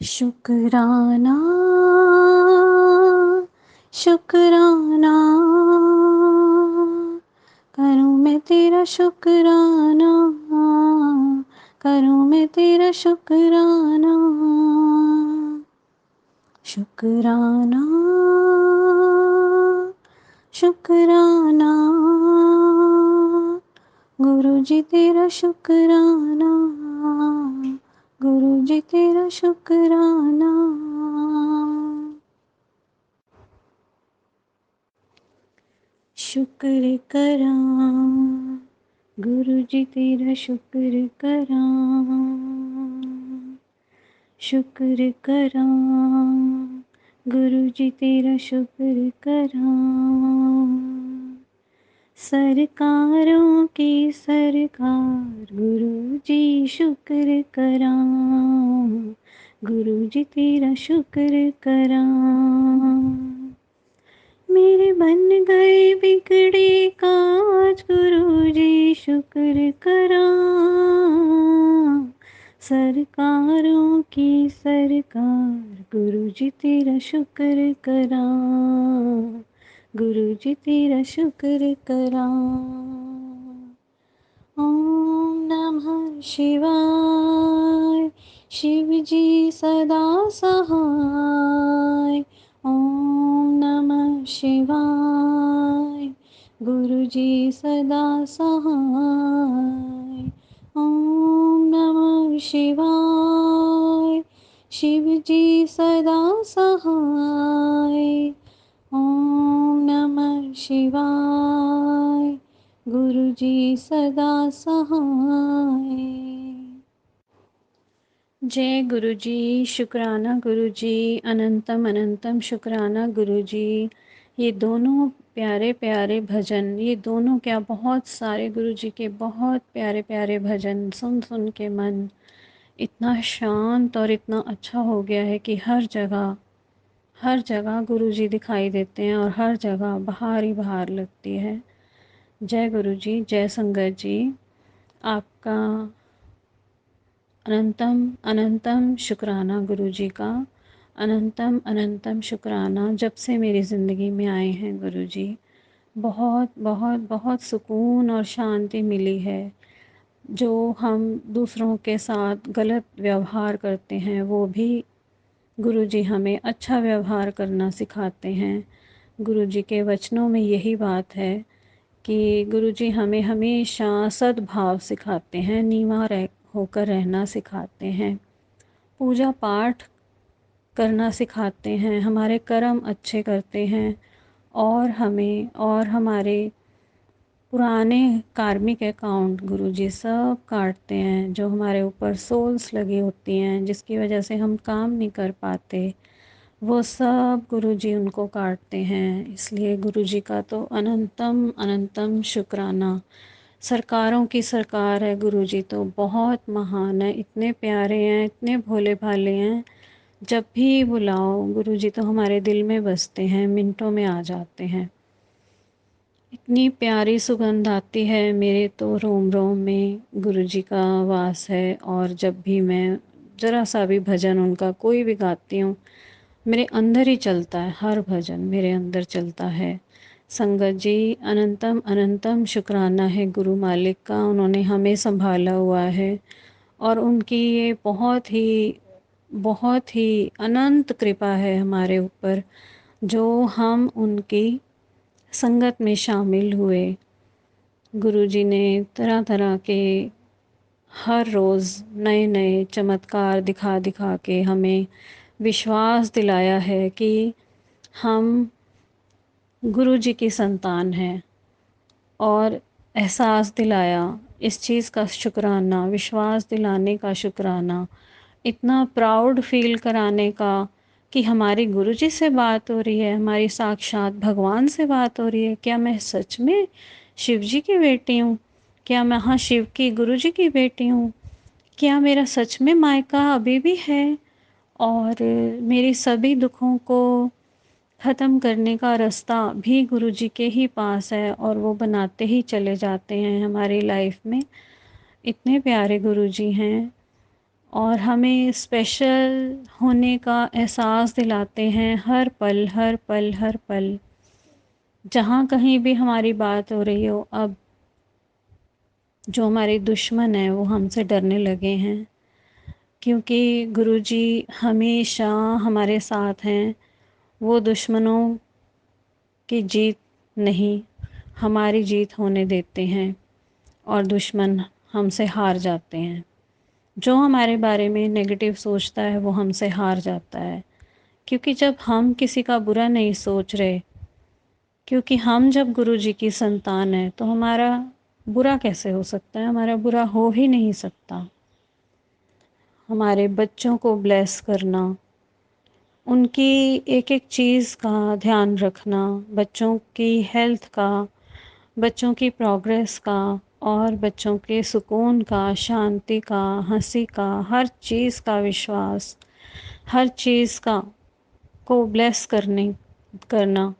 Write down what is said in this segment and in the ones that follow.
शुक्राना शुक्राना करूँ मैं तेरा शुक्राना, करूँ मैं तेरा शुक्राना। शुक्राना शुक्राना गुरु जी तेरा शुक्राना, गुरु जी तेरा शुक्राना। शुक्र करा गुरु जी तेरा शुक्र करा, शुक्र करा गुरु जी तेरा शुक्र करा। सरकारों की सरकार गुरु जी शुक्र करा, गुरु जी तेरा शुक्र करा। मेरे बन गए बिगड़े काज गुरु जी शुक्र करा। सरकारों की सरकार गुरु जी तेरा शुक्र करा, गुरु जी तेरा शुक्र करा। ओम नमः शिवाय शिव जी सदा सहाय। ओम नमः शिवाय गुरु जी सदा सहाय। ओम नमः शिवाय शिव जी सदा सहाय। ओम नमः शिवाय गुरु जी सदा सहाय। जय गुरु जी, शुक्राना गुरु जी, अनंतम अनंतम शुक्राना गुरु जी। ये दोनों प्यारे प्यारे भजन, ये दोनों क्या बहुत सारे गुरु जी के बहुत प्यारे प्यारे भजन सुन सुन के मन इतना शांत और इतना अच्छा हो गया है कि हर जगह गुरु जी दिखाई देते हैं और हर जगह बाहर ही बाहर लगती है। जय गुरु जी, जय संगत जी। आपका अनंतम अनंतम शुक्राना गुरु जी का, अनंतम अनंतम शुक्राना जब से मेरी ज़िंदगी में आए हैं गुरु जी। बहुत बहुत बहुत सुकून और शांति मिली है। जो हम दूसरों के साथ गलत व्यवहार करते हैं वो भी गुरु जी हमें अच्छा व्यवहार करना सिखाते हैं। गुरु जी के वचनों में यही बात है कि गुरु जी हमें हमेशा सद्भाव सिखाते हैं, नीवा होकर रहना सिखाते हैं, पूजा पाठ करना सिखाते हैं, हमारे कर्म अच्छे करते हैं और हमारे पुराने कार्मिक अकाउंट गुरु जी सब काटते हैं। जो हमारे ऊपर सोल्स लगी होती हैं जिसकी वजह से हम काम नहीं कर पाते, वो सब गुरु जी उनको काटते हैं। इसलिए गुरु जी का तो अनंतम अनंतम शुक्राना। सरकारों की सरकार है गुरु जी, तो बहुत महान है, इतने प्यारे हैं, इतने भोले भाले हैं। जब भी बुलाओ गुरु जी तो हमारे दिल में बसते हैं, मिनटों में आ जाते हैं। इतनी प्यारी सुगंध आती है मेरे तो रोम रोम में, गुरु जी का वास है। और जब भी मैं ज़रा सा भी भजन उनका कोई भी गाती हूँ, मेरे अंदर ही चलता है, हर भजन मेरे अंदर चलता है। संगत जी, अनंतम अनंतम शुक्राना है गुरु मालिक का, उन्होंने हमें संभाला हुआ है और उनकी ये बहुत ही अनंत कृपा है हमारे ऊपर, जो हम उनकी संगत में शामिल हुए। गुरु जी ने तरह तरह के हर रोज़ नए नए चमत्कार दिखा दिखा के हमें विश्वास दिलाया है कि हम गुरु जी की संतान हैं, और एहसास दिलाया इस चीज़ का शुक्राना, विश्वास दिलाने का शुक्राना, इतना प्राउड फील कराने का कि हमारी गुरु जी से बात हो रही है, हमारी साक्षात भगवान से बात हो रही है। क्या मैं सच में शिव जी की बेटी हूँ? क्या मैं हाँ शिव की गुरु जी की बेटी हूँ? क्या मेरा सच में मायका अभी भी है? और मेरे सभी दुखों को ख़त्म करने का रास्ता भी गुरु जी के ही पास है और वो बनाते ही चले जाते हैं हमारी लाइफ में। इतने प्यारे गुरु जी हैं। और हमें स्पेशल होने का एहसास दिलाते हैं हर पल, हर पल, हर पल। जहाँ कहीं भी हमारी बात हो रही हो, अब जो हमारे दुश्मन हैं वो हमसे डरने लगे हैं, क्योंकि गुरुजी हमेशा हमारे साथ हैं। वो दुश्मनों की जीत नहीं, हमारी जीत होने देते हैं और दुश्मन हमसे हार जाते हैं। जो हमारे बारे में नेगेटिव सोचता है वो हमसे हार जाता है, क्योंकि जब हम किसी का बुरा नहीं सोच रहे, क्योंकि हम जब गुरुजी की संतान हैं तो हमारा बुरा कैसे हो सकता है? हमारा बुरा हो ही नहीं सकता। हमारे बच्चों को ब्लेस करना, उनकी एक-एक चीज़ का ध्यान रखना, बच्चों की हेल्थ का, बच्चों की प्रोग्रेस का और बच्चों के सुकून का, शांति का, हँसी का, हर चीज़ का विश्वास, हर चीज़ का को ब्लेस करना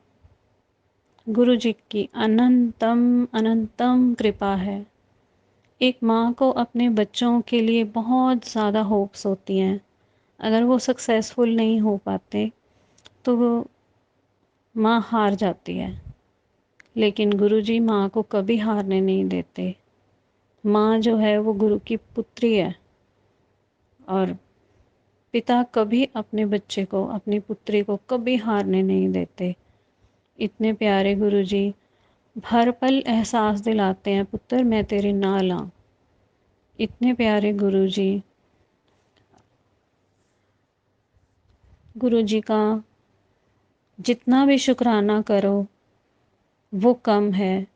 गुरुजी की अनंतम अनंतम कृपा है। एक माँ को अपने बच्चों के लिए बहुत ज़्यादा होप्स होती हैं। अगर वो सक्सेसफुल नहीं हो पाते तो वो माँ हार जाती है, लेकिन गुरुजी माँ को कभी हारने नहीं देते। माँ जो है वो गुरु की पुत्री है, और पिता कभी अपने बच्चे को, अपनी पुत्री को कभी हारने नहीं देते। इतने प्यारे गुरुजी हर पल एहसास दिलाते हैं, पुत्र मैं तेरे नाल हाँ। इतने प्यारे गुरुजी, गुरुजी का जितना भी शुक्राना करो वो कम है।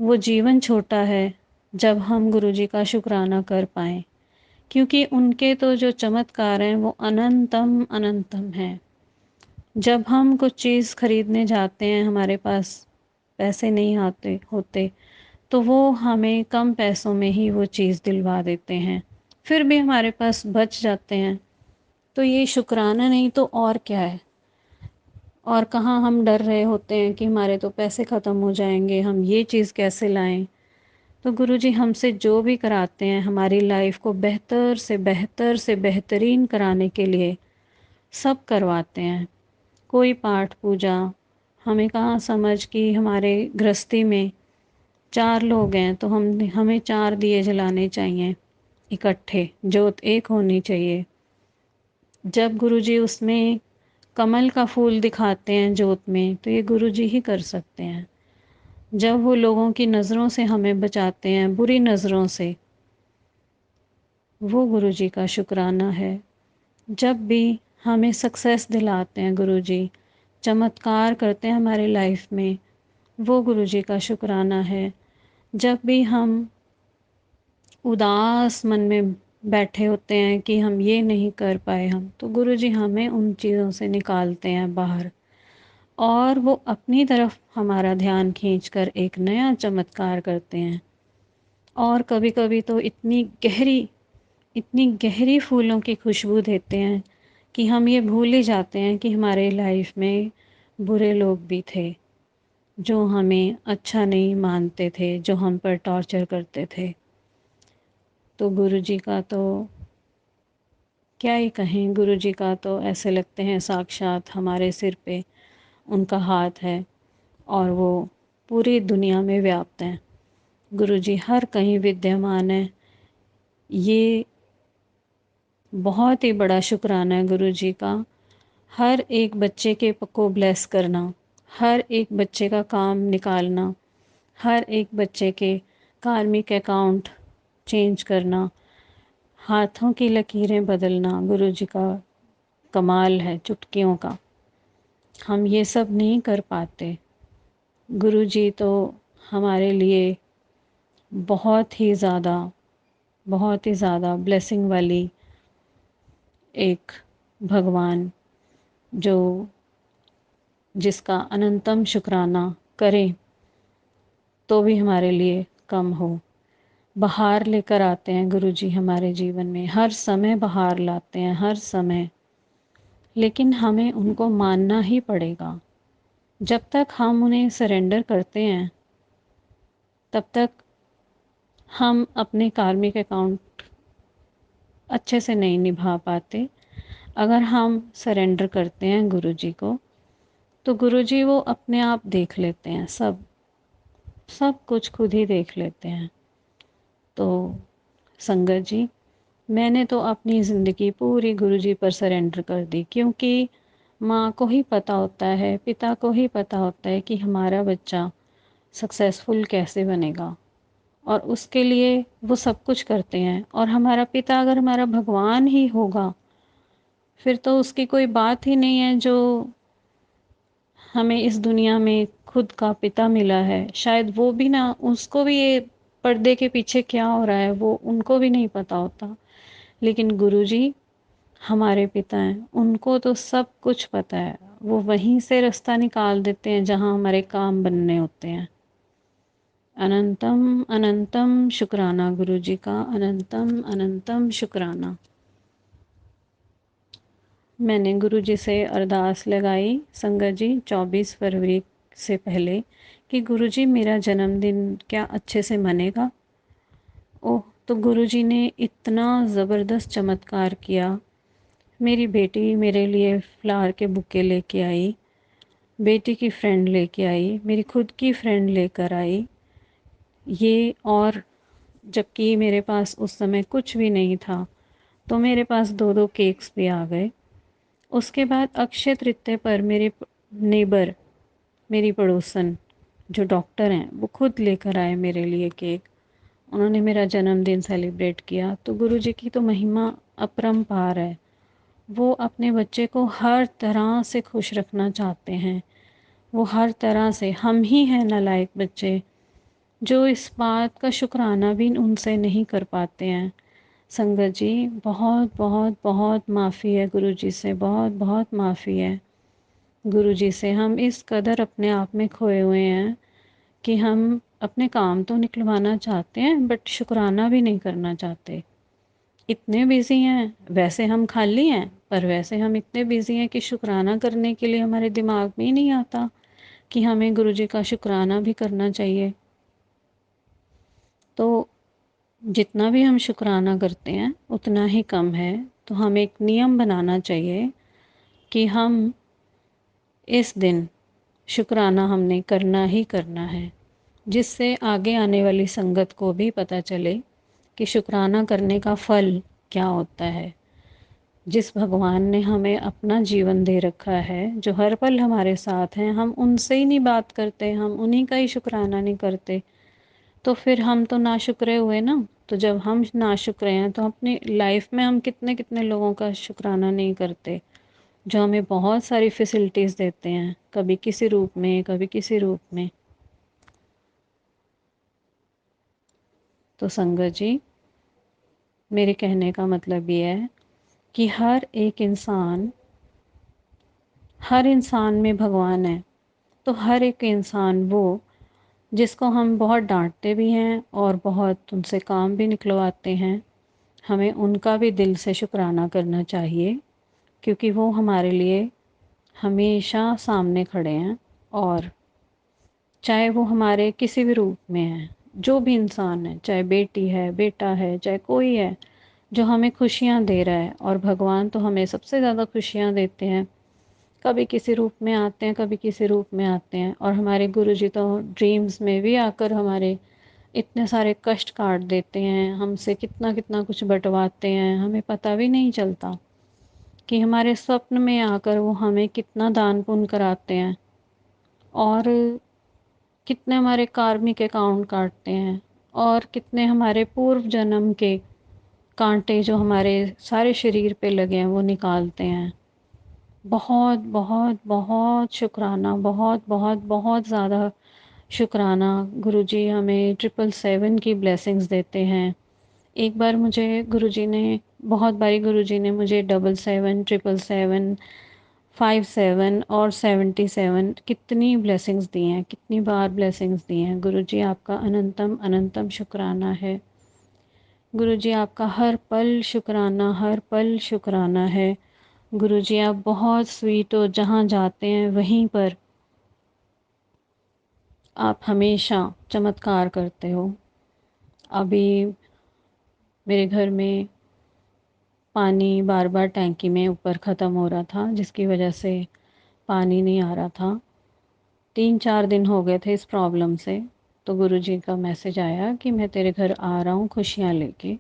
वो जीवन छोटा है जब हम गुरुजी का शुक्राना कर पाएँ, क्योंकि उनके तो जो चमत्कार हैं वो अनंतम अनंतम हैं। जब हम कुछ चीज़ खरीदने जाते हैं, हमारे पास पैसे नहीं आते होते, तो वो हमें कम पैसों में ही वो चीज़ दिलवा देते हैं, फिर भी हमारे पास बच जाते हैं। तो ये शुक्राना नहीं तो और क्या है? और कहाँ हम डर रहे होते हैं कि हमारे तो पैसे ख़त्म हो जाएंगे, हम ये चीज़ कैसे लाएं। तो गुरुजी हमसे जो भी कराते हैं हमारी लाइफ को बेहतर से बेहतर से बेहतरीन कराने के लिए सब करवाते हैं। कोई पाठ पूजा, हमें कहाँ समझ कि हमारे गृहस्थी में 4 लोग हैं तो हमें 4 दिए जलाने चाहिए इकट्ठे, जोत एक होनी चाहिए। जब गुरुजी उसमें कमल का फूल दिखाते हैं जोत में, तो ये गुरुजी ही कर सकते हैं। जब वो लोगों की नज़रों से हमें बचाते हैं, बुरी नज़रों से, वो गुरुजी का शुक्राना है। जब भी हमें सक्सेस दिलाते हैं गुरुजी, चमत्कार करते हैं हमारी लाइफ में, वो गुरुजी का शुक्राना है। जब भी हम उदास मन में बैठे होते हैं कि हम ये नहीं कर पाए हम, तो गुरुजी हमें उन चीज़ों से निकालते हैं बाहर, और वो अपनी तरफ हमारा ध्यान खींचकर एक नया चमत्कार करते हैं। और कभी-कभी तो इतनी गहरी फूलों की खुशबू देते हैं कि हम ये भूल ही जाते हैं कि हमारे लाइफ में बुरे लोग भी थे, जो हमें अच्छा नहीं मानते थे, जो हम पर टॉर्चर करते थे। तो गुरुजी का तो क्या ही कहें, गुरुजी का तो ऐसे लगते हैं साक्षात हमारे सिर पे उनका हाथ है और वो पूरी दुनिया में व्याप्त हैं। गुरुजी हर कहीं विद्यमान है। ये बहुत ही बड़ा शुक्राना है गुरुजी का। हर एक बच्चे के को ब्लेस करना, हर एक बच्चे का काम निकालना, हर एक बच्चे के कार्मिक अकाउंट चेंज करना, हाथों की लकीरें बदलना गुरुजी का कमाल है चुटकियों का। हम ये सब नहीं कर पाते। गुरुजी तो हमारे लिए बहुत ही ज़्यादा, बहुत ही ज़्यादा ब्लेसिंग वाली एक भगवान, जो जिसका अनंतम शुक्राना करें तो भी हमारे लिए कम हो। बहार लेकर आते हैं गुरुजी हमारे जीवन में, हर समय बहार लाते हैं, हर समय। लेकिन हमें उनको मानना ही पड़ेगा। जब तक हम उन्हें सरेंडर करते हैं, तब तक हम अपने कार्मिक अकाउंट अच्छे से नहीं निभा पाते। अगर हम सरेंडर करते हैं गुरुजी को, तो गुरुजी वो अपने आप देख लेते हैं, सब सब कुछ खुद ही देख लेते हैं। तो संगत जी, मैंने तो अपनी ज़िंदगी पूरी गुरुजी पर सरेंडर कर दी, क्योंकि माँ को ही पता होता है, पिता को ही पता होता है कि हमारा बच्चा सक्सेसफुल कैसे बनेगा, और उसके लिए वो सब कुछ करते हैं। और हमारा पिता अगर हमारा भगवान ही होगा, फिर तो उसकी कोई बात ही नहीं है। जो हमें इस दुनिया में खुद का पिता मिला है, शायद वो भी ना, उसको भी ये पर्दे के पीछे क्या हो रहा है वो उनको भी नहीं पता होता। लेकिन गुरुजी हमारे पिता हैं, उनको तो सब कुछ पता है। वो वहीं से रास्ता निकाल देते हैं जहाँ हमारे काम बनने होते हैं। अनंतम अनंतम शुक्राना गुरुजी का, अनंतम अनंतम शुक्राना। मैंने गुरुजी से अरदास लगाई संगत जी 24 फरवरी से पहले कि गुरुजी मेरा जन्मदिन क्या अच्छे से मनेगा। ओह, तो गुरुजी ने इतना ज़बरदस्त चमत्कार किया। मेरी बेटी मेरे लिए फ्लावर के बुके लेके आई, बेटी की फ्रेंड लेके आई, मेरी खुद की फ्रेंड लेकर आई ये। और जबकि मेरे पास उस समय कुछ भी नहीं था, तो मेरे पास दो दो केक्स भी आ गए। उसके बाद अक्षय तृतीया पर मेरे नेबर, मेरी पड़ोसन जो डॉक्टर हैं, वो खुद लेकर आए मेरे लिए केक। उन्होंने मेरा जन्मदिन सेलिब्रेट किया। तो गुरुजी की तो महिमा अपरंपार है। वो अपने बच्चे को हर तरह से खुश रखना चाहते हैं। वो हर तरह से, हम ही हैं नालायक बच्चे जो इस बात का शुक्राना भी उनसे नहीं कर पाते हैं। संगत जी, बहुत बहुत बहुत माफ़ी है गुरुजी से, बहुत बहुत माफ़ी है गुरुजी से। हम इस कदर अपने आप में खोए हुए हैं कि हम अपने काम तो निकलवाना चाहते हैं, बट शुक्राना भी नहीं करना चाहते। इतने बिज़ी हैं, वैसे हम खाली हैं, पर वैसे हम इतने बिज़ी हैं कि शुक्राना करने के लिए हमारे दिमाग में ही नहीं आता कि हमें गुरुजी का शुक्राना भी करना चाहिए। तो जितना भी हम शुक्राना करते हैं उतना ही कम है। तो हमें एक नियम बनाना चाहिए कि हम इस दिन शुक्राना हमने करना ही करना है, जिससे आगे आने वाली संगत को भी पता चले कि शुक्राना करने का फल क्या होता है। जिस भगवान ने हमें अपना जीवन दे रखा है, जो हर पल हमारे साथ हैं, हम उनसे ही नहीं बात करते, हम उन्हीं का ही शुक्राना नहीं करते, तो फिर हम तो नाशुक्रे हुए ना। तो जब हम नाशुक्रे हैं तो अपनी लाइफ में हम कितने कितने लोगों का शुक्राना नहीं करते, जो हमें बहुत सारी फैसिलिटीज़ देते हैं, कभी किसी रूप में, कभी किसी रूप में। तो संगत जी, मेरे कहने का मतलब ये है कि हर इंसान में भगवान है। तो हर एक इंसान वो जिसको हम बहुत डांटते भी हैं और बहुत उनसे काम भी निकलवाते हैं, हमें उनका भी दिल से शुक्राना करना चाहिए, क्योंकि वो हमारे लिए हमेशा सामने खड़े हैं। और चाहे वो हमारे किसी भी रूप में है, जो भी इंसान है, चाहे बेटी है, बेटा है, चाहे कोई है, जो हमें खुशियाँ दे रहा है। और भगवान तो हमें सबसे ज़्यादा खुशियाँ देते हैं, कभी किसी रूप में आते हैं, कभी किसी रूप में आते हैं। और हमारे गुरुजी तो ड्रीम्स में भी आकर हमारे इतने सारे कष्ट काट देते हैं, हमसे कितना कितना कुछ बंटवाते हैं, हमें पता भी नहीं चलता कि हमारे स्वप्न में आकर वो हमें कितना दान पुण्य कराते हैं, और कितने हमारे कार्मिक अकाउंट काटते हैं, और कितने हमारे पूर्व जन्म के कांटे जो हमारे सारे शरीर पे लगे हैं वो निकालते हैं। बहुत बहुत बहुत शुक्राना, बहुत बहुत बहुत ज़्यादा शुक्राना। गुरुजी हमें 777 की ब्लेसिंग्स देते हैं। एक बार मुझे गुरुजी ने, बहुत बारी गुरुजी ने मुझे 777, 777, 57 और 77 कितनी ब्लेसिंग्स दी हैं, कितनी बार ब्लेसिंग्स दी हैं। गुरुजी आपका अनंतम अनंतम शुक्राना है। गुरुजी आपका हर पल शुक्राना, हर पल शुक्राना है। गुरुजी आप बहुत स्वीट हो, जहाँ जाते हैं वहीं पर आप हमेशा चमत्कार करते हो। अभी मेरे घर में पानी बार बार टैंकी में ऊपर ख़त्म हो रहा था, जिसकी वजह से पानी नहीं आ रहा था। 3-4 दिन हो गए थे इस प्रॉब्लम से। तो गुरुजी का मैसेज आया कि मैं तेरे घर आ रहा हूँ खुशियाँ लेके।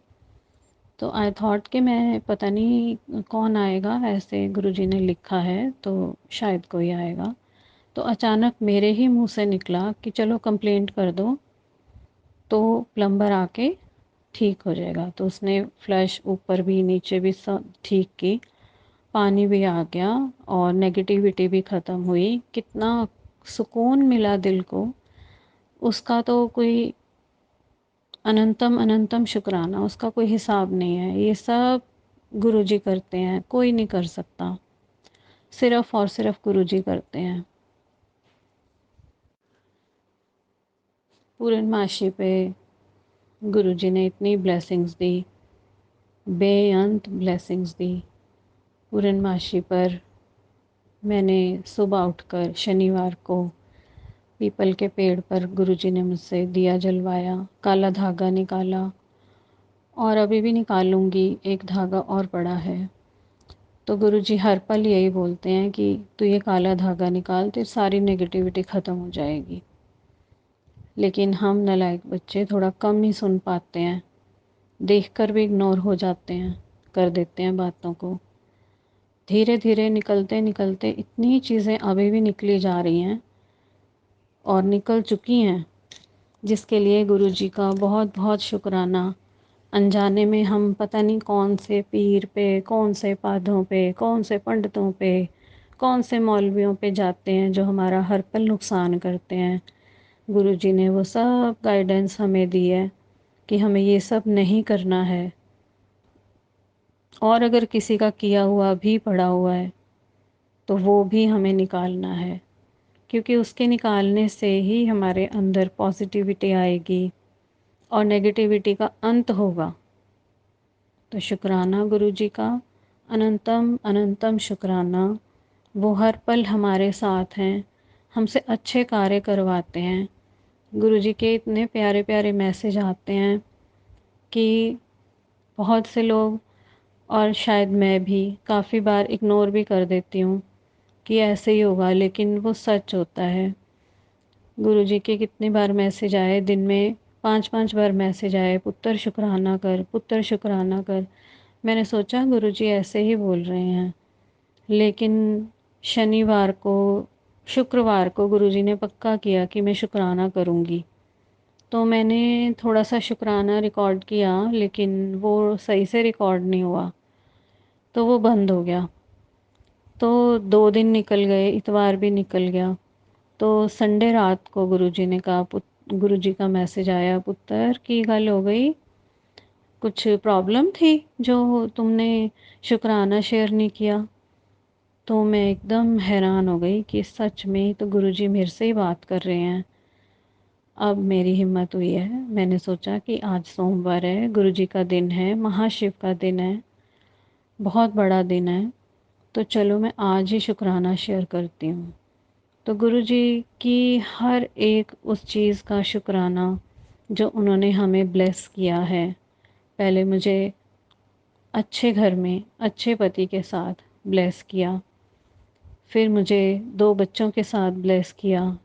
तो आई थॉट कि मैं पता नहीं कौन आएगा, ऐसे गुरुजी ने लिखा है तो शायद कोई आएगा। तो अचानक मेरे ही मुंह से निकला कि चलो कंप्लेंट कर दो तो प्लम्बर आके ठीक हो जाएगा। तो उसने फ्लश ऊपर भी नीचे भी सब ठीक की, पानी भी आ गया और नेगेटिविटी भी ख़त्म हुई। कितना सुकून मिला दिल को, उसका तो कोई अनंतम अनंतम शुक्राना, उसका कोई हिसाब नहीं है। ये सब गुरुजी करते हैं, कोई नहीं कर सकता, सिर्फ़ और सिर्फ़ गुरुजी करते हैं। पूर्णमासी पे गुरुजी ने इतनी ब्लेसिंग्स दी, बेअंत ब्लेसिंग्स दी। पूर्णमासी पर मैंने सुबह उठकर शनिवार को पीपल के पेड़ पर गुरुजी ने मुझसे दिया जलवाया, काला धागा निकाला और अभी भी निकालूंगी, एक धागा और पड़ा है। तो गुरुजी हर पल यही बोलते हैं कि तू ये काला धागा निकाल, तो सारी नेगेटिविटी ख़त्म हो जाएगी। लेकिन हम नालायक बच्चे थोड़ा कम ही सुन पाते हैं, देखकर भी इग्नोर हो जाते हैं, कर देते हैं बातों को। धीरे धीरे निकलते निकलते इतनी चीज़ें अभी भी निकली जा रही हैं और निकल चुकी हैं, जिसके लिए गुरुजी का बहुत बहुत शुक्राना। अनजाने में हम पता नहीं कौन से पीर पे, कौन से पादों पे, कौन से पंडितों पे, कौन से मौलवियों पे जाते हैं जो हमारा हर पल नुकसान करते हैं। गुरुजी ने वो सब गाइडेंस हमें दी है कि हमें ये सब नहीं करना है। और अगर किसी का किया हुआ भी पड़ा हुआ है तो वो भी हमें निकालना है, क्योंकि उसके निकालने से ही हमारे अंदर पॉजिटिविटी आएगी और नेगेटिविटी का अंत होगा। तो शुक्राना गुरुजी का, अनंतम अनंतम शुक्राना। वो हर पल हमारे साथ हैं, हमसे अच्छे कार्य करवाते हैं। गुरुजी के इतने प्यारे प्यारे मैसेज आते हैं कि बहुत से लोग, और शायद मैं भी काफ़ी बार इग्नोर भी कर देती हूँ कि ऐसे ही होगा, लेकिन वो सच होता है। गुरुजी के कितनी बार मैसेज आए, दिन में 5-5 बार मैसेज आए, पुत्र शुक्राना कर, पुत्र शुक्राना कर। मैंने सोचा गुरुजी ऐसे ही बोल रहे हैं, लेकिन शनिवार को, शुक्रवार को गुरुजी ने पक्का किया कि मैं शुक्राना करूँगी। तो मैंने थोड़ा सा शुक्राना रिकॉर्ड किया, लेकिन वो सही से रिकॉर्ड नहीं हुआ, तो वो बंद हो गया। तो 2 दिन निकल गए, इतवार भी निकल गया। तो संडे रात को गुरुजी ने कहा, गुरुजी का मैसेज आया, पुत्र की गल हो गई, कुछ प्रॉब्लम थी जो तुमने शुक्राना शेयर नहीं किया। तो मैं एकदम हैरान हो गई कि सच में तो गुरुजी मेरे से ही बात कर रहे हैं। अब मेरी हिम्मत हुई है, मैंने सोचा कि आज सोमवार है, गुरुजी का दिन है, महाशिव का दिन है, बहुत बड़ा दिन है, तो चलो मैं आज ही शुक्राना शेयर करती हूँ। तो गुरुजी की हर एक उस चीज़ का शुक्राना जो उन्होंने हमें ब्लेस किया है। पहले मुझे अच्छे घर में अच्छे पति के साथ ब्लेस किया, फिर मुझे 2 बच्चों के साथ ब्लेस किया,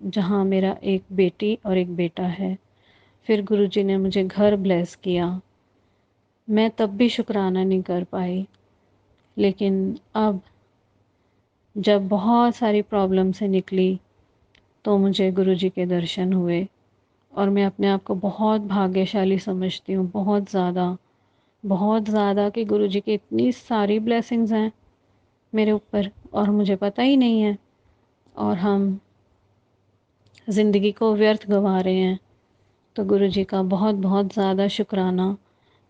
जहाँ मेरा एक बेटी और एक बेटा है। फिर गुरुजी ने मुझे घर ब्लेस किया। मैं तब भी शुक्राना नहीं कर पाई, लेकिन अब जब बहुत सारी प्रॉब्लम से निकली तो मुझे गुरुजी के दर्शन हुए और मैं अपने आप को बहुत भाग्यशाली समझती हूँ, बहुत ज़्यादा, कि गुरुजी की इतनी सारी ब्लेसिंग्स हैं मेरे ऊपर और मुझे पता ही नहीं है, और हम ज़िंदगी को व्यर्थ गंवा रहे हैं। तो गुरुजी का बहुत बहुत ज़्यादा शुक्राना,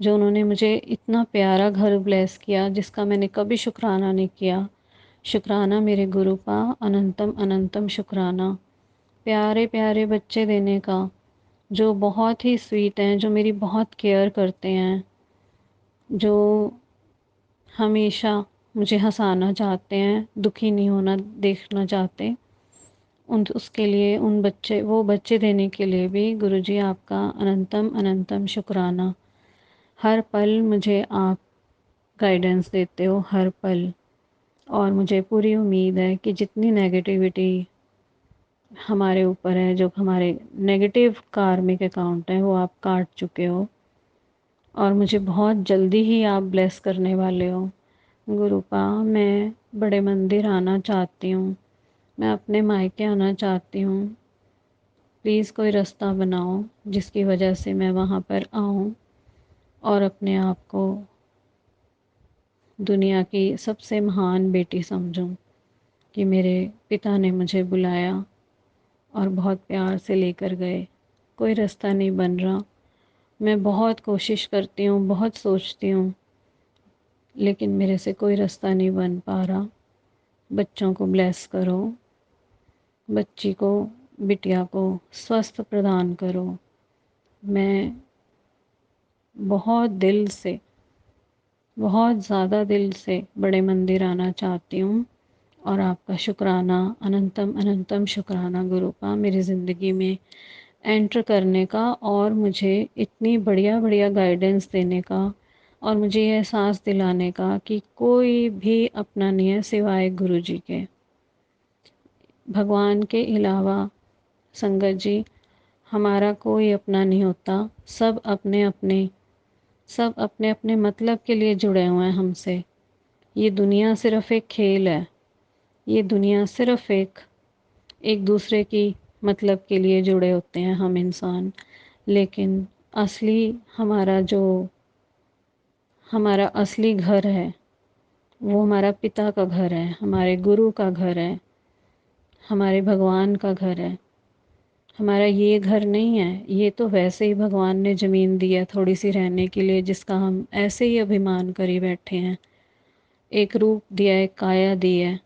जो उन्होंने मुझे इतना प्यारा घर ब्लेस किया जिसका मैंने कभी शुक्राना नहीं किया। शुक्राना मेरे गुरु का, अनंतम अनंतम शुक्राना। प्यारे प्यारे बच्चे देने का, जो बहुत ही स्वीट हैं, जो मेरी बहुत केयर करते हैं, जो हमेशा मुझे हंसाना चाहते हैं, दुखी नहीं होना देखना चाहते। उन उसके लिए वो बच्चे देने के लिए भी गुरुजी आपका अनंतम अनंतम शुक्राना। हर पल मुझे आप गाइडेंस देते हो हर पल। और मुझे पूरी उम्मीद है कि जितनी नेगेटिविटी हमारे ऊपर है, जो हमारे नेगेटिव कार्मिक अकाउंट हैं, वो आप काट चुके हो और मुझे बहुत जल्दी ही आप ब्लेस करने वाले हो। गुरुपा, मैं बड़े मंदिर आना चाहती हूँ, मैं अपने मायके आना चाहती हूँ। प्लीज़ कोई रास्ता बनाओ जिसकी वजह से मैं वहाँ पर आऊँ और अपने आप को दुनिया की सबसे महान बेटी समझूं कि मेरे पिता ने मुझे बुलाया और बहुत प्यार से लेकर गए। कोई रास्ता नहीं बन रहा। मैं बहुत कोशिश करती हूँ, बहुत सोचती हूँ, लेकिन मेरे से कोई रास्ता नहीं बन पा रहा। बच्चों को ब्लेस करो, बच्ची को, बिटिया को स्वस्थ प्रदान करो। मैं बहुत दिल से, बहुत ज़्यादा दिल से बड़े मंदिर आना चाहती हूँ और आपका शुक्राना, अनंतम अनंतम शुक्राना गुरुपा, मेरी ज़िंदगी में एंटर करने का और मुझे इतनी बढ़िया बढ़िया गाइडेंस देने का और मुझे ये एहसास दिलाने का कि कोई भी अपना नहीं है सिवाय गुरुजी के। भगवान के अलावा संगत जी हमारा कोई अपना नहीं होता। सब अपने अपने सब अपने अपने मतलब के लिए जुड़े हुए हैं हमसे। ये दुनिया सिर्फ़ एक खेल है। ये दुनिया सिर्फ़ एक दूसरे की मतलब के लिए जुड़े होते हैं हम इंसान। लेकिन असली हमारा असली घर है, वो हमारा पिता का घर है, हमारे गुरु का घर है, हमारे भगवान का घर है। हमारा ये घर नहीं है। ये तो वैसे ही भगवान ने ज़मीन दी है थोड़ी सी रहने के लिए, जिसका हम ऐसे ही अभिमान करी बैठे हैं। एक रूप दिया, एक काया दी है,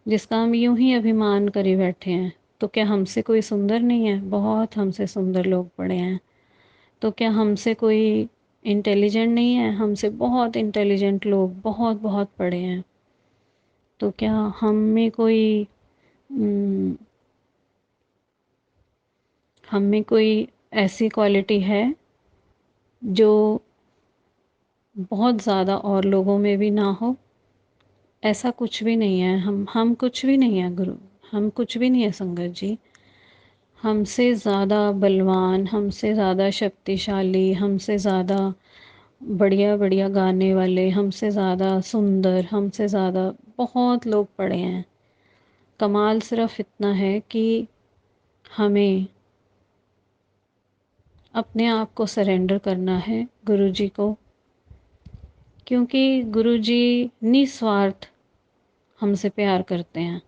जिसका हम यूं ही अभिमान करे बैठे हैं। तो क्या हमसे कोई सुंदर नहीं है? बहुत हमसे सुंदर लोग पड़े हैं। तो क्या हमसे कोई इंटेलिजेंट नहीं है? हमसे बहुत इंटेलिजेंट लोग बहुत बहुत पड़े हैं। तो क्या हम में कोई हम्म, हम में कोई ऐसी क्वालिटी है जो बहुत ज़्यादा और लोगों में भी ना हो? ऐसा कुछ भी नहीं है। हम कुछ भी नहीं है गुरु। हम कुछ भी नहीं है संगत जी। हमसे ज़्यादा बलवान, हमसे ज़्यादा शक्तिशाली, हमसे ज़्यादा बढ़िया बढ़िया गाने वाले, हमसे ज़्यादा सुंदर, हमसे ज़्यादा बहुत लोग पड़े हैं। कमाल सिर्फ़ इतना है कि हमें अपने आप को सरेंडर करना है गुरुजी को, क्योंकि गुरुजी निस्वार्थ हमसे प्यार करते हैं।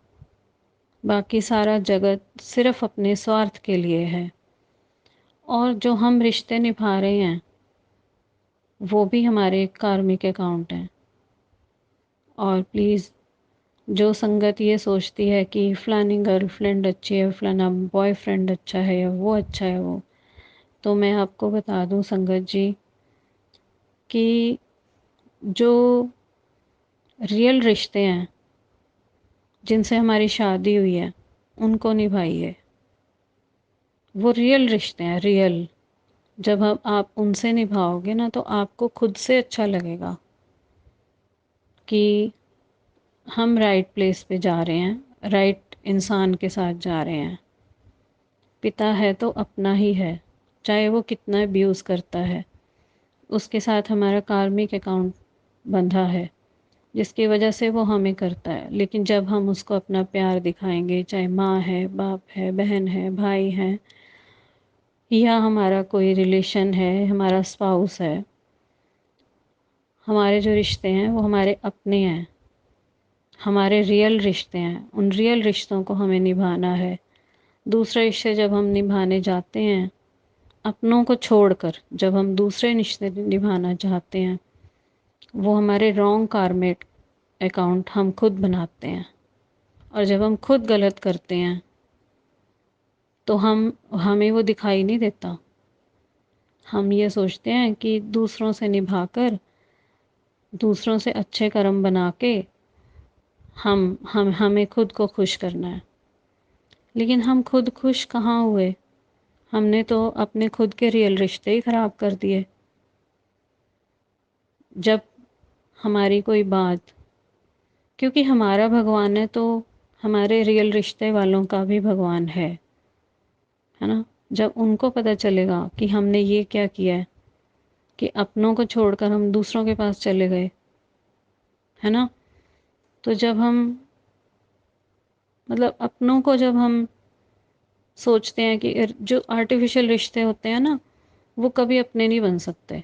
बाकी सारा जगत सिर्फ़ अपने स्वार्थ के लिए है। और जो हम रिश्ते निभा रहे हैं वो भी हमारे कार्मिक अकाउंट हैं। और प्लीज़, जो संगत ये सोचती है कि फ़लानी गर्लफ्रेंड अच्छी है, फ़लाना बॉयफ्रेंड अच्छा है या वो अच्छा है वो, तो मैं आपको बता दूं संगत जी कि जो रियल रिश्ते हैं जिनसे हमारी शादी हुई है उनको निभाइए। वो रियल रिश्ते हैं, रियल। जब आप उनसे निभाओगे ना तो आपको खुद से अच्छा लगेगा कि हम राइट प्लेस पे जा रहे हैं, राइट इंसान के साथ जा रहे हैं। पिता है तो अपना ही है, चाहे वो कितना अब्यूज़ करता है। उसके साथ हमारा कार्मिक अकाउंट बंधा है, जिसकी वजह से वो हमें करता है। लेकिन जब हम उसको अपना प्यार दिखाएंगे, चाहे माँ है, बाप है, बहन है, भाई है, या हमारा कोई रिलेशन है, हमारा स्पाउस है, हमारे जो रिश्ते हैं वो हमारे अपने हैं, हमारे रियल रिश्ते हैं। उन रियल रिश्तों को हमें निभाना है। दूसरे रिश्ते जब हम निभाने जाते हैं अपनों को छोड़कर, जब हम दूसरे रिश्ते निभाना चाहते हैं, वो हमारे रॉन्ग कार्मिक अकाउंट हम खुद बनाते हैं। और जब हम खुद गलत करते हैं तो हमें वो दिखाई नहीं देता। हम ये सोचते हैं कि दूसरों से निभाकर, दूसरों से अच्छे कर्म बना के हमें खुद को खुश करना है। लेकिन हम खुद खुश कहाँ हुए? हमने तो अपने खुद के रियल रिश्ते ही ख़राब कर दिए। जब हमारी कोई बात, क्योंकि हमारा भगवान है तो हमारे रियल रिश्ते वालों का भी भगवान है ना। जब उनको पता चलेगा कि हमने ये क्या किया है कि अपनों को छोड़कर हम दूसरों के पास चले गए, है ना। तो जब हम मतलब अपनों को जब हम सोचते हैं कि जो आर्टिफिशियल रिश्ते होते हैं ना, वो कभी अपने नहीं बन सकते,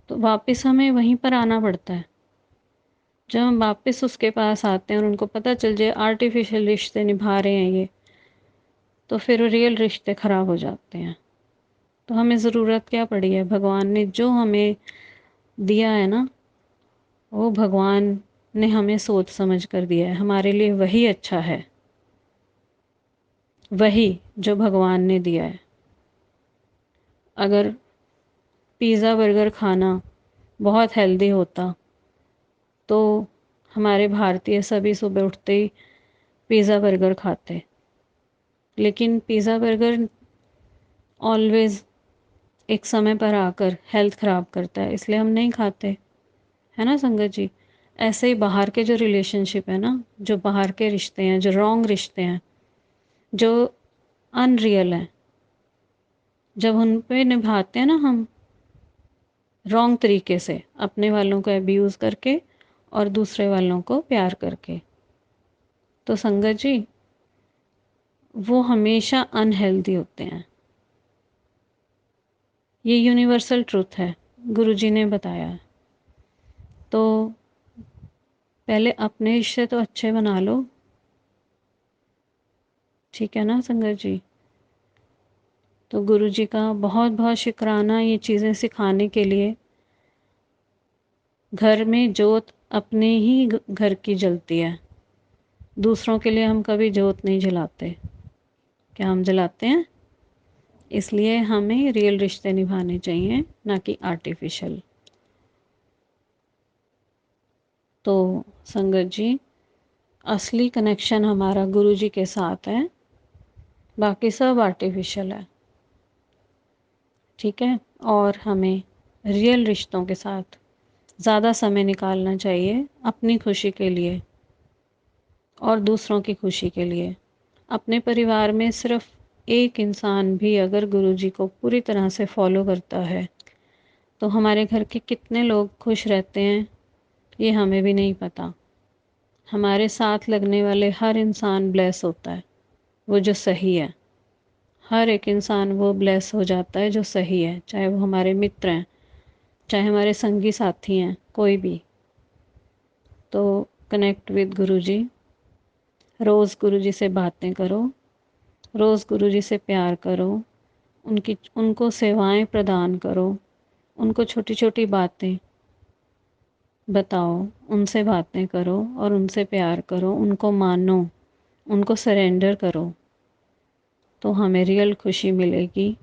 तो वापस हमें वहीं पर आना पड़ता है। जब हम वापस उसके पास आते हैं और उनको पता चल जाए आर्टिफिशियल रिश्ते निभा रहे हैं ये, तो फिर रियल रिश्ते ख़राब हो जाते हैं। तो हमें ज़रूरत क्या पड़ी है, भगवान ने जो हमें दिया है ना, वो भगवान ने हमें सोच समझ कर दिया है, हमारे लिए वही अच्छा है, वही जो भगवान ने दिया है। अगर पिज़्ज़ा बर्गर खाना बहुत हेल्दी होता तो हमारे भारतीय सभी सुबह उठते ही पिज़्ज़ा बर्गर खाते, लेकिन पिज़्ज़ा बर्गर ऑलवेज़ एक समय पर आकर हेल्थ ख़राब करता है, इसलिए हम नहीं खाते, है ना संगत जी। ऐसे ही बाहर के जो रिलेशनशिप है ना, जो बाहर के रिश्ते हैं, जो रॉन्ग रिश्ते हैं, जो अनरियल हैं, जब उन पे निभाते हैं ना हम रॉन्ग तरीके से, अपने वालों को अब्यूज़ करके और दूसरे वालों को प्यार करके, तो संगत जी वो हमेशा अनहेल्दी होते हैं। ये यूनिवर्सल ट्रूथ है, गुरुजी ने बताया है। तो पहले अपने रिश्ते तो अच्छे बना लो, ठीक है ना संगत जी। तो गुरुजी का बहुत बहुत शुक्राना ये चीज़ें सिखाने के लिए। घर में जोत अपने ही घर की जलती है, दूसरों के लिए हम कभी जोत नहीं जलाते। क्या हम जलाते हैं? इसलिए हमें रियल रिश्ते निभाने चाहिए, ना कि आर्टिफिशियल। तो संगत जी असली कनेक्शन हमारा गुरुजी के साथ है, बाकी सब आर्टिफिशियल है, ठीक है। और हमें रियल रिश्तों के साथ ज़्यादा समय निकालना चाहिए अपनी खुशी के लिए और दूसरों की खुशी के लिए। अपने परिवार में सिर्फ एक इंसान भी अगर गुरुजी को पूरी तरह से फॉलो करता है तो हमारे घर के कितने लोग खुश रहते हैं ये हमें भी नहीं पता। हमारे साथ लगने वाले हर इंसान ब्लेस होता है, वो जो सही है। हर एक इंसान वो ब्लेस हो जाता है जो सही है, चाहे वो हमारे मित्र हैं, चाहे हमारे संगी साथी हैं, कोई भी। तो कनेक्ट विद गुरुजी, रोज़ गुरुजी से बातें करो, रोज़ गुरुजी से प्यार करो, उनको सेवाएं प्रदान करो, उनको छोटी छोटी बातें बताओ, उनसे बातें करो और उनसे प्यार करो, उनको मानो, उनको सरेंडर करो, तो हमें रियल खुशी मिलेगी।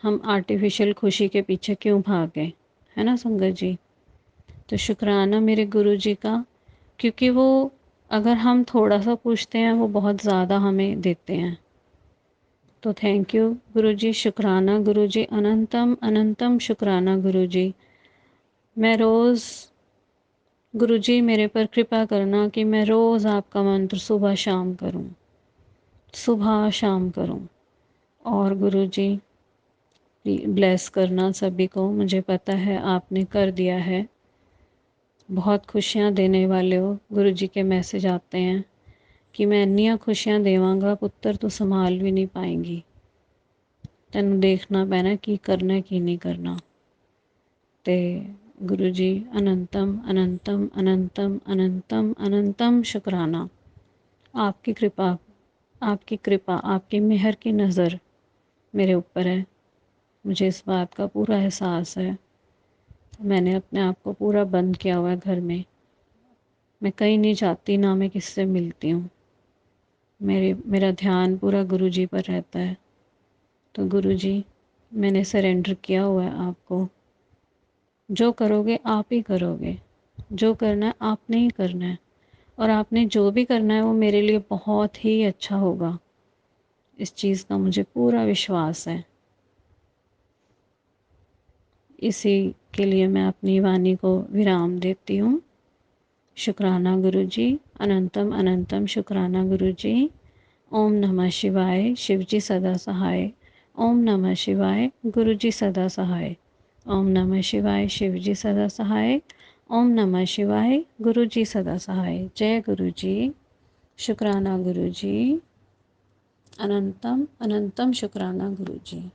हम आर्टिफिशियल खुशी के पीछे क्यों भागें, है ना संगत जी। तो शुक्राना मेरे गुरुजी का, क्योंकि वो अगर हम थोड़ा सा पूछते हैं वो बहुत ज़्यादा हमें देते हैं। तो थैंक यू गुरुजी, शुक्राना गुरुजी, अनंतम अनंतम शुक्राना गुरुजी। मैं रोज़ गुरुजी मेरे पर कृपा करना कि मैं रोज़ आपका मंत्र सुबह शाम करूं, सुबह शाम करूं। और गुरुजी ब्लेस करना सभी को, मुझे पता है आपने कर दिया है। बहुत खुशियां देने वाले हो, गुरुजी के मैसेज आते हैं कि मैं इन्नियां खुशियां देवांगा पुत्र तू संभाल भी नहीं पाएंगी, तेन देखना पैना की करना की नहीं करना। ते गुरुजी अनंतम अनंतम अनंतम अनंतम अनंतम शुक्राना। आपकी कृपा, आपकी कृपा, आपकी मेहर की नज़र मेरे ऊपर है, मुझे इस बात का पूरा एहसास है। मैंने अपने आप को पूरा बंद किया हुआ है घर में, मैं कहीं नहीं जाती, ना मैं किससे मिलती हूँ। मेरा ध्यान पूरा गुरुजी पर रहता है। तो गुरुजी मैंने सरेंडर किया हुआ है आपको, जो करोगे आप ही करोगे, जो करना है आपने ही करना है, और आपने जो भी करना है वो मेरे लिए बहुत ही अच्छा होगा, इस चीज़ का मुझे पूरा विश्वास है। इसी के लिए मैं अपनी वाणी को विराम देती हूँ। शुक्राना गुरुजी, अनंतम अनंतम शुक्राना गुरुजी। ओम नमः शिवाय, शिवजी सदा सहाय। ओम नमः शिवाय, गुरुजी सदा सहाय। ओम नमः शिवाय, शिवजी सदा सहाय। ओम नमः शिवाय, गुरुजी सदा सहाय। जय गुरुजी। शुक्राना गुरुजी, अनंतम अनंतम शुक्राना गुरुजी।